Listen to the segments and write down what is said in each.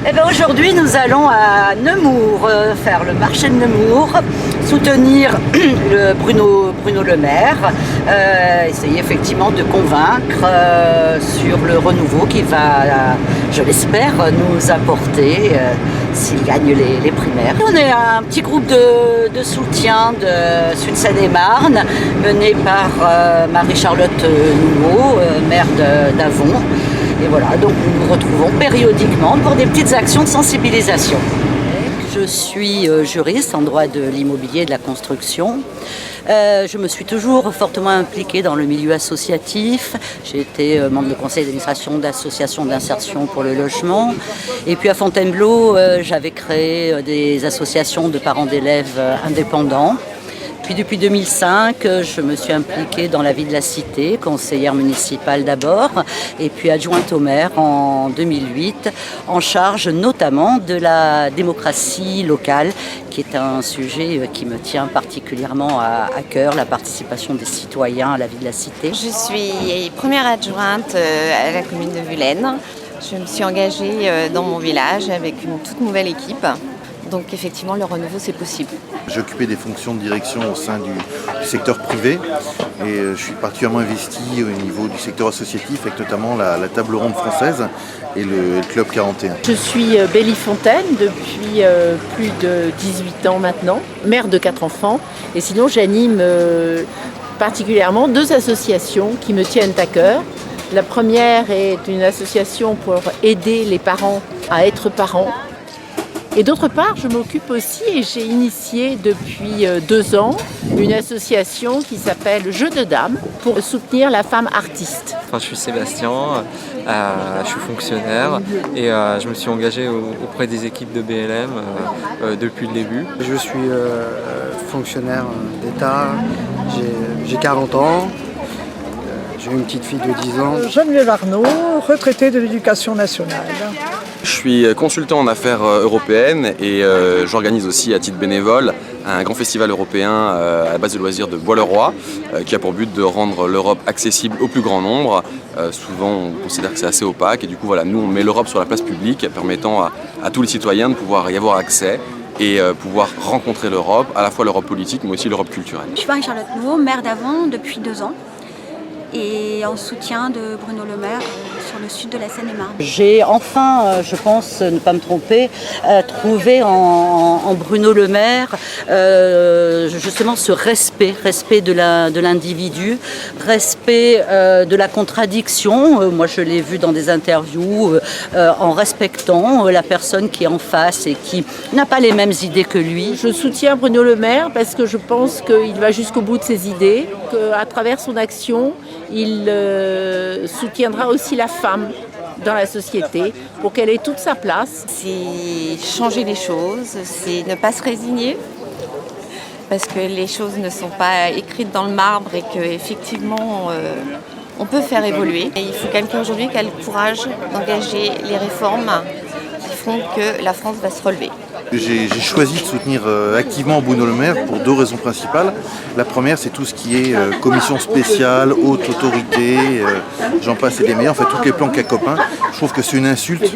Eh bien, aujourd'hui, nous allons à Nemours, faire le marché de Nemours, soutenir Bruno Le Maire, essayer effectivement de convaincre sur le renouveau qui va, je l'espère, nous apporter s'il gagne les primaires. On est un petit groupe de soutien de Sud-Seine-et-Marne, mené par Marie-Charlotte Nouveau, maire d'Avon. Et voilà, donc nous nous retrouvons périodiquement pour des petites actions de sensibilisation. Je suis juriste en droit de l'immobilier et de la construction. Je me suis toujours fortement impliquée dans le milieu associatif. J'ai été membre de conseil d'administration d'associations d'insertion pour le logement. Et puis à Fontainebleau, j'avais créé des associations de parents d'élèves indépendants. Puis depuis 2005, je me suis impliquée dans la vie de la cité, conseillère municipale d'abord, et puis adjointe au maire en 2008, en charge notamment de la démocratie locale, qui est un sujet qui me tient particulièrement à cœur, la participation des citoyens à la vie de la cité. Je suis première adjointe à la commune de Vulaine. Je me suis engagée dans mon village avec une toute nouvelle équipe. Donc effectivement, le renouveau, c'est possible. J'ai occupé des fonctions de direction au sein du secteur privé et je suis particulièrement investi au niveau du secteur associatif avec notamment la table ronde française et le club 41. Je suis Bélie Fontaine depuis plus de 18 ans maintenant, mère de 4 enfants et sinon j'anime particulièrement 2 associations qui me tiennent à cœur. La première est une association pour aider les parents à être parents. Et d'autre part, je m'occupe aussi et j'ai initié depuis 2 ans une association qui s'appelle Jeux de Dames pour soutenir la femme artiste. Enfin, je suis Sébastien, je suis fonctionnaire et je me suis engagé auprès des équipes de BLM depuis le début. Je suis fonctionnaire d'État, j'ai 40 ans. J'ai une petite fille de 10 ans. Geneviève Arnaud, retraitée de l'éducation nationale. Je suis consultant en affaires européennes et j'organise aussi à titre bénévole un grand festival européen à la base de loisirs de Bois-le-Roi qui a pour but de rendre l'Europe accessible au plus grand nombre. Souvent on considère que c'est assez opaque et du coup voilà, nous on met l'Europe sur la place publique permettant à tous les citoyens de pouvoir y avoir accès et pouvoir rencontrer l'Europe, à la fois l'Europe politique mais aussi l'Europe culturelle. Je suis Marie-Charlotte Nouveau, maire d'Avon depuis 2 ans. Et en soutien de Bruno Le Maire sur le sud de la Seine-et-Marne. J'ai enfin, je pense ne pas me tromper, trouvé en Bruno Le Maire justement ce respect de l'individu, respect de la contradiction. Moi je l'ai vu dans des interviews, en respectant la personne qui est en face et qui n'a pas les mêmes idées que lui. Je soutiens Bruno Le Maire parce que je pense qu'il va jusqu'au bout de ses idées, qu'à travers son action, il soutiendra aussi la femme dans la société pour qu'elle ait toute sa place. C'est changer les choses, c'est ne pas se résigner parce que les choses ne sont pas écrites dans le marbre et qu'effectivement on peut faire évoluer. Et il faut quelqu'un aujourd'hui qui a le courage d'engager les réformes qui feront que la France va se relever. J'ai choisi de soutenir activement Bruno Le Maire pour 2 raisons principales. La première, c'est tout ce qui est commission spéciale, haute autorité, j'en passe et des meilleurs, enfin tous les plans qu'a copain. Je trouve que c'est une insulte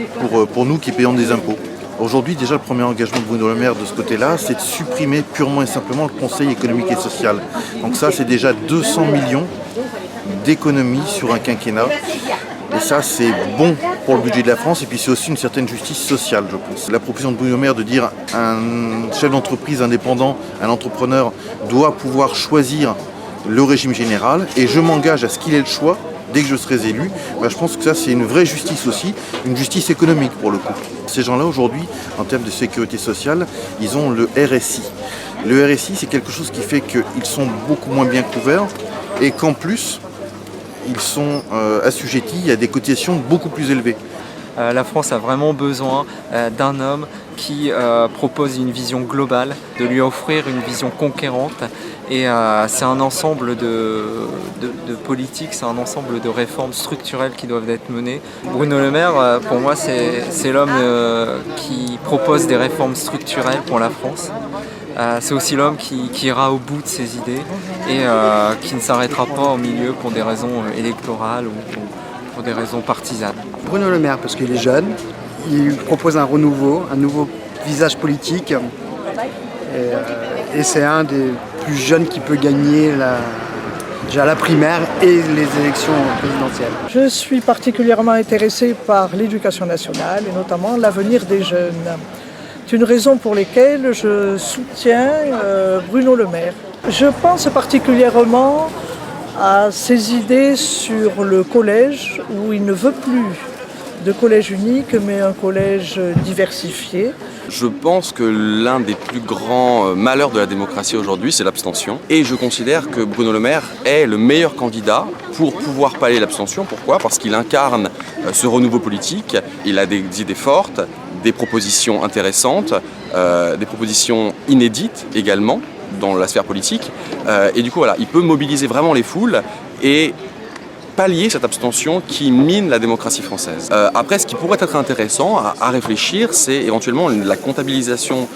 pour nous qui payons des impôts. Aujourd'hui, déjà, le premier engagement de Bruno Le Maire de ce côté-là, c'est de supprimer purement et simplement le Conseil économique et social. Donc ça, c'est déjà 200 millions d'économies sur un quinquennat. Et ça, c'est bon pour le budget de la France et puis c'est aussi une certaine justice sociale, je pense. La proposition de Bruno Le Maire de dire un chef d'entreprise indépendant, un entrepreneur, doit pouvoir choisir le régime général et je m'engage à ce qu'il ait le choix dès que je serai élu. Je pense que ça, c'est une vraie justice aussi, une justice économique pour le coup. Ces gens-là, aujourd'hui, en termes de sécurité sociale, ils ont le RSI. Le RSI, c'est quelque chose qui fait qu'ils sont beaucoup moins bien couverts et qu'en plus, ils sont assujettis à des cotisations beaucoup plus élevées. La France a vraiment besoin d'un homme qui propose une vision globale, de lui offrir une vision conquérante. Et c'est un ensemble de politiques, c'est un ensemble de réformes structurelles qui doivent être menées. Bruno Le Maire, pour moi, c'est l'homme qui propose des réformes structurelles pour la France. C'est aussi l'homme qui ira au bout de ses idées et qui ne s'arrêtera pas au milieu pour des raisons électorales ou pour des raisons partisanes. Bruno Le Maire parce qu'il est jeune, il propose un renouveau, un nouveau visage politique. Et c'est un des plus jeunes qui peut gagner déjà la primaire et les élections présidentielles. Je suis particulièrement intéressée par l'éducation nationale et notamment l'avenir des jeunes. C'est une raison pour laquelle je soutiens Bruno Le Maire. Je pense particulièrement à ses idées sur le collège où il ne veut plus de collège unique mais un collège diversifié. Je pense que l'un des plus grands malheurs de la démocratie aujourd'hui, c'est l'abstention. Et je considère que Bruno Le Maire est le meilleur candidat pour pouvoir pallier l'abstention. Pourquoi ? Parce qu'il incarne ce renouveau politique, il a des idées fortes, des propositions intéressantes, des propositions inédites également dans la sphère politique. Et du coup, voilà, il peut mobiliser vraiment les foules et pallier cette abstention qui mine la démocratie française. Après, ce qui pourrait être intéressant à réfléchir, c'est éventuellement la comptabilisation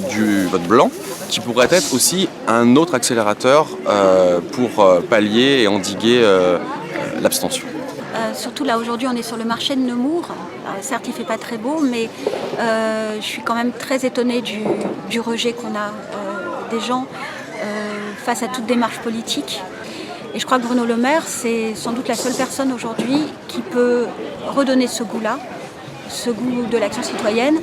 du vote blanc, qui pourrait être aussi un autre accélérateur pour pallier et endiguer l'abstention. Surtout là, aujourd'hui, on est sur le marché de Nemours. Certes, il ne fait pas très beau, mais je suis quand même très étonnée du rejet qu'on a des gens face à toute démarche politique. Et je crois que Bruno Le Maire, c'est sans doute la seule personne aujourd'hui qui peut redonner ce goût-là, ce goût de l'action citoyenne.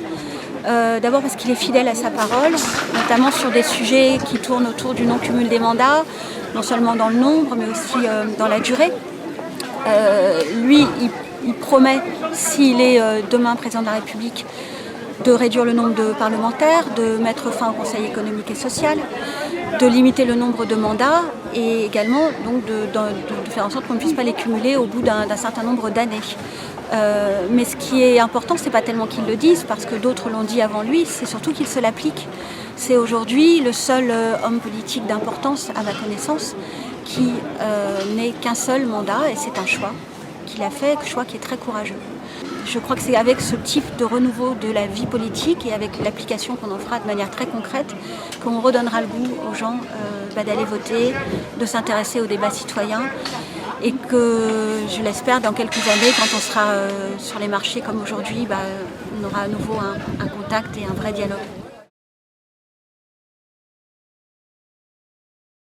D'abord parce qu'il est fidèle à sa parole, notamment sur des sujets qui tournent autour du non-cumul des mandats, non seulement dans le nombre, mais aussi dans la durée. Lui, il promet, s'il est demain président de la République, de réduire le nombre de parlementaires, de mettre fin au Conseil économique et social, de limiter le nombre de mandats et également donc de faire en sorte qu'on ne puisse pas les cumuler au bout d'un certain nombre d'années. Mais ce qui est important, c'est pas tellement qu'il le dise, parce que d'autres l'ont dit avant lui, c'est surtout qu'il se l'applique. C'est aujourd'hui le seul homme politique d'importance, à ma connaissance, qui n'ait qu'un seul mandat, et c'est un choix qu'il a fait, un choix qui est très courageux. Je crois que c'est avec ce type de renouveau de la vie politique et avec l'application qu'on en fera de manière très concrète qu'on redonnera le goût aux gens d'aller voter, de s'intéresser au débat citoyen et que, je l'espère, dans quelques années, quand on sera sur les marchés comme aujourd'hui, on aura à nouveau un contact et un vrai dialogue.